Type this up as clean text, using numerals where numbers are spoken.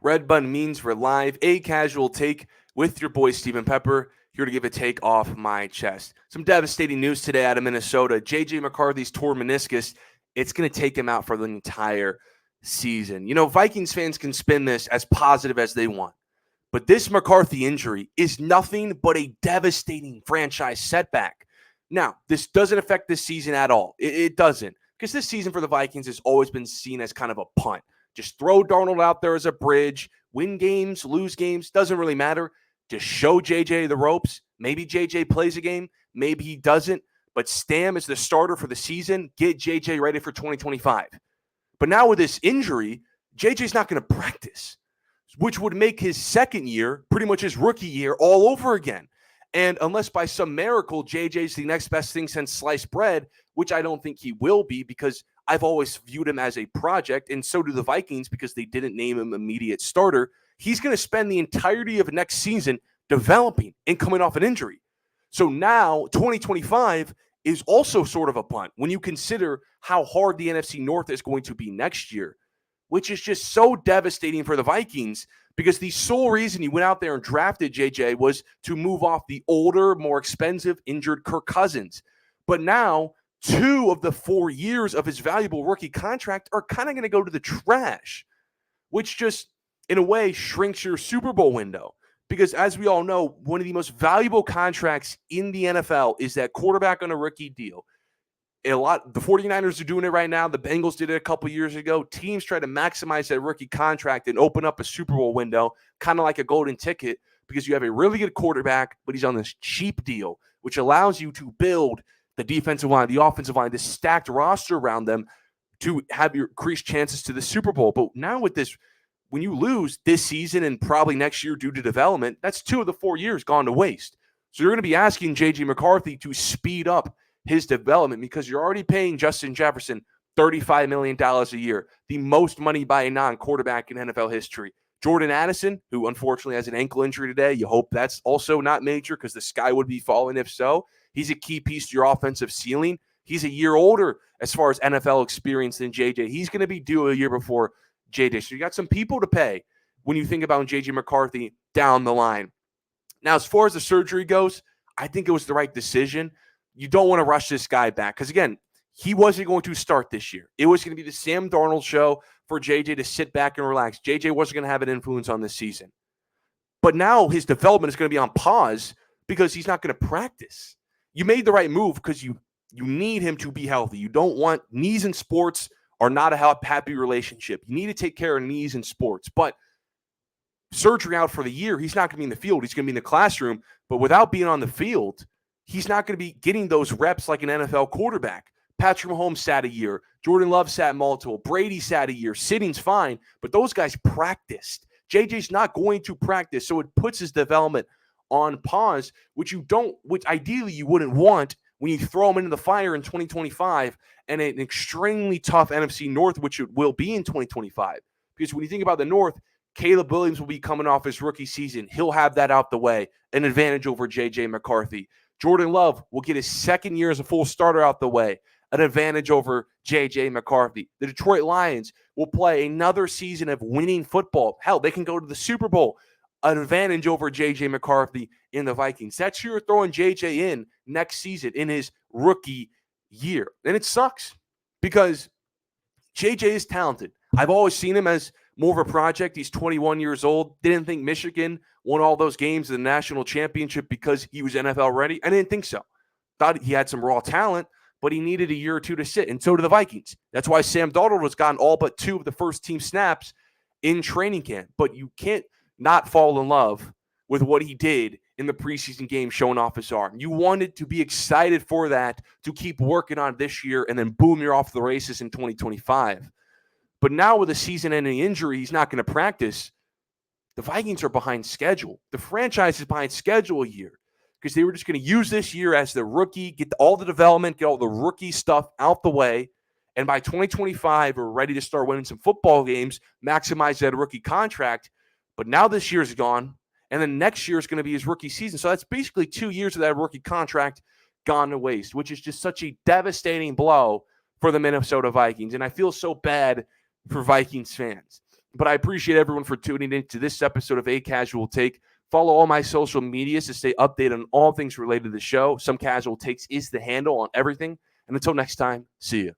Red button means we're live, a casual take with your boy Stephen Pepper, here to give a take off my chest. Some devastating news today out of Minnesota. JJ McCarthy's torn meniscus, it's going to take him out for the entire season. You know, Vikings fans can spin this as positive as they want, but this McCarthy injury is nothing but a devastating franchise setback. Now, this doesn't affect this season at all. It doesn't, because this season for the Vikings has always been seen as kind of a punt. Just throw Darnold out there as a bridge, win games, lose games, doesn't really matter. Just show JJ the ropes. Maybe JJ plays a game, maybe he doesn't, but Stam is the starter for the season. Get JJ ready for 2025. But now with this injury, JJ's not going to practice, which would make his second year pretty much his rookie year all over again. And unless by some miracle JJ's the next best thing since sliced bread, which I don't think he will be, because I've always viewed him as a project, and so do the Vikings because they didn't name him immediate starter. He's going to spend the entirety of next season developing and coming off an injury. So now 2025 is also sort of a punt when you consider how hard the NFC North is going to be next year, which is just so devastating for the Vikings, because the sole reason you went out there and drafted JJ was to move off the older, more expensive, injured Kirk Cousins. But now 2 of the 4 years of his valuable rookie contract are kind of going to go to the trash, which just, in a way, shrinks your Super Bowl window. Because as we all know, one of the most valuable contracts in the NFL is that quarterback on a rookie deal. The 49ers are doing it right now. The Bengals did it a couple years ago. Teams try to maximize that rookie contract and open up a Super Bowl window, kind of like a golden ticket, because you have a really good quarterback, but he's on this cheap deal, which allows you to build the defensive line, the offensive line, this stacked roster around them to have your increased chances to the Super Bowl. But now with this, when you lose this season and probably next year due to development, that's 2 of the 4 years gone to waste. So you're going to be asking JJ McCarthy to speed up his development, because you're already paying Justin Jefferson $35 million a year, the most money by a non-quarterback in NFL history. Jordan Addison, who unfortunately has an ankle injury today, you hope that's also not major, because the sky would be falling if so. He's a key piece to your offensive ceiling. He's a year older as far as NFL experience than JJ. He's going to be due a year before JJ. So you got some people to pay when you think about JJ McCarthy down the line. Now, as far as the surgery goes, I think it was the right decision. You don't want to rush this guy back, because, again, he wasn't going to start this year. It was going to be the Sam Darnold show for JJ to sit back and relax. JJ wasn't going to have an influence on this season. But now his development is going to be on pause because he's not going to practice. You made the right move because you need him to be healthy. You don't want knees in sports are not a happy relationship. You need to take care of knees in sports. But surgery out for the year, he's not going to be in the field. He's going to be in the classroom. But without being on the field, he's not going to be getting those reps like an NFL quarterback. Patrick Mahomes sat a year. Jordan Love sat multiple. Brady sat a year. Sitting's fine, but those guys practiced. JJ's not going to practice, so it puts his development on pause, which ideally you wouldn't want when you throw him into the fire in 2025 and an extremely tough NFC North, which it will be in 2025. Because when you think about the North, Caleb Williams will be coming off his rookie season. He'll have that out the way, an advantage over JJ McCarthy. Jordan Love will get his second year as a full starter out the way, an advantage over JJ McCarthy. The Detroit Lions will play another season of winning football. Hell, they can go to the Super Bowl, an advantage over JJ McCarthy in the Vikings. That's who you're throwing JJ in next season in his rookie year. And it sucks because JJ is talented. I've always seen him as more of a project. He's 21 years old. Didn't think Michigan won all those games in the national championship because he was NFL ready. I didn't think so. Thought he had some raw talent, but he needed a year or two to sit. And so do the Vikings. That's why Sam Darnold has gotten all but 2 of the first team snaps in training camp. But you can't not fall in love with what he did in the preseason game showing off his arm. You wanted to be excited for that, to keep working on this year, and then boom, you're off the races in 2025. But now with a season-ending injury, he's not going to practice. The Vikings are behind schedule. The franchise is behind schedule a year because they were just going to use this year as the rookie, get all the development, get all the rookie stuff out the way. And by 2025, we're ready to start winning some football games, maximize that rookie contract. But now this year's gone, and then next year is going to be his rookie season. So that's basically 2 years of that rookie contract gone to waste, which is just such a devastating blow for the Minnesota Vikings. And I feel so bad for Vikings fans. But I appreciate everyone for tuning in to this episode of A Casual Take. Follow all my social medias to stay updated on all things related to the show. Some Casual Takes is the handle on everything. And until next time, see you.